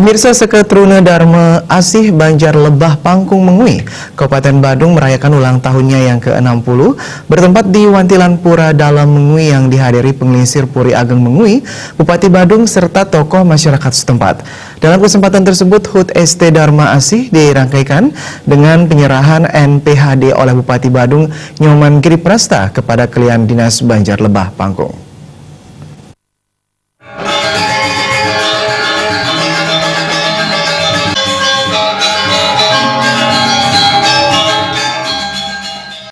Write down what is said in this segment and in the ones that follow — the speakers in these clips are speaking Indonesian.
Pemirsa, Seketruna Dharma Asih Banjar Lebah Pangkung Mengui, Kabupaten Badung merayakan ulang tahunnya yang ke-60 bertempat di Wantilan Pura Dalam Mengui yang dihadiri pengelisir Puri Ageng Mengui, Bupati Badung serta tokoh masyarakat setempat. Dalam kesempatan tersebut, HUT ST Dharma Asih dirangkaikan dengan penyerahan NPHD oleh Bupati Badung Nyoman Giriprasta kepada Kelian Dinas Banjar Lebah Pangkung.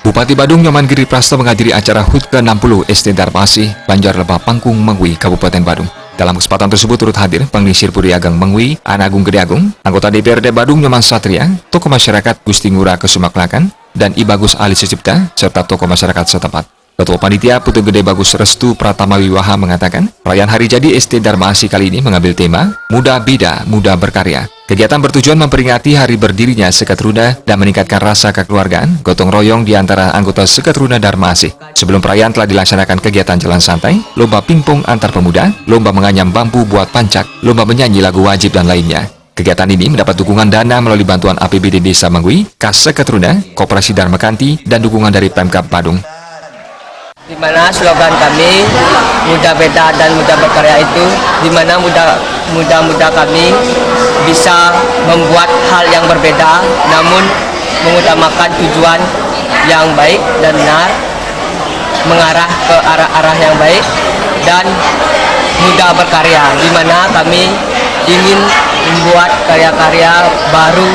Bupati Badung Nyoman Giriprasta menghadiri acara HUT ke-60 ST Dharma Asih Banjar Lebah Pangkung Mengui, Kabupaten Badung. Dalam kesempatan tersebut turut hadir pengelisir Puri Ageng Mengui, Ana Agung Gede Agung, anggota DPRD Badung Nyoman Satria, tokoh masyarakat Gusti Ngurah Kesumaklakan, dan I Bagus Ali Secipta, serta tokoh masyarakat setempat. Ketua Panitia Putu Gede Bagus Restu Pratama Wiwaha mengatakan, perayaan hari jadi ST Dharma Asih kali ini mengambil tema Muda Bida, Muda Berkarya. Kegiatan bertujuan memperingati hari berdirinya Seketruna dan meningkatkan rasa kekeluargaan, gotong royong di antara anggota Seketruna Dharma Asih. Sebelum perayaan telah dilaksanakan kegiatan jalan santai, lomba pingpong antar pemuda, lomba menganyam bambu buat pancak, lomba menyanyi lagu wajib, dan lainnya. Kegiatan ini mendapat dukungan dana melalui bantuan APBD Desa Mengui, Kas Seketruna, Koperasi Dharma Kanti, dan dukungan dari Pemkab Badung. Di mana slogan kami Muda Beda dan Muda Berkarya itu, di mana muda kami bisa membuat hal yang berbeda namun mengutamakan tujuan yang baik dan benar, mengarah ke arah yang baik, dan muda berkarya, di mana kami ingin membuat karya-karya baru,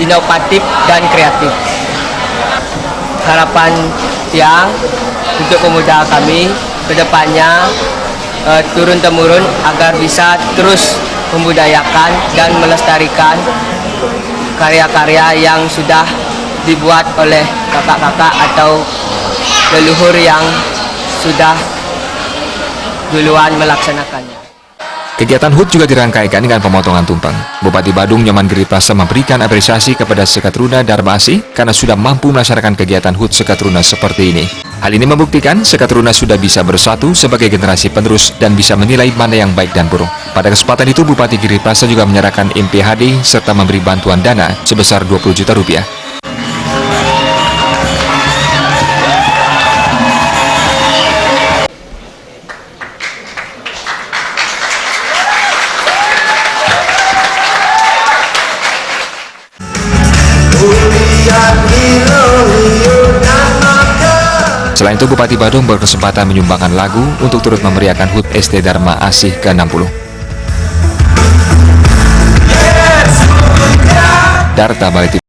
inovatif dan kreatif. Harapan tiang untuk pemuda kami ke depannya turun-temurun agar bisa terus membudayakan dan melestarikan karya-karya yang sudah dibuat oleh kakak-kakak atau leluhur yang sudah duluan melaksanakannya. Kegiatan HUT juga dirangkaikan dengan pemotongan tumpeng. Bupati Badung Nyoman Giriprasta memberikan apresiasi kepada Seketruna Dharma Asih karena sudah mampu melaksanakan kegiatan HUT Seketruna seperti ini. Hal ini membuktikan Seketruna sudah bisa bersatu sebagai generasi penerus dan bisa menilai mana yang baik dan buruk. Pada kesempatan itu, Bupati Giriprasta juga menyerahkan NPHD serta memberi bantuan dana sebesar 20 juta rupiah. Selain itu, Bupati Badung berkesempatan menyumbangkan lagu untuk turut memeriahkan HUT ST Dharma Asih ke-60. Darta Balai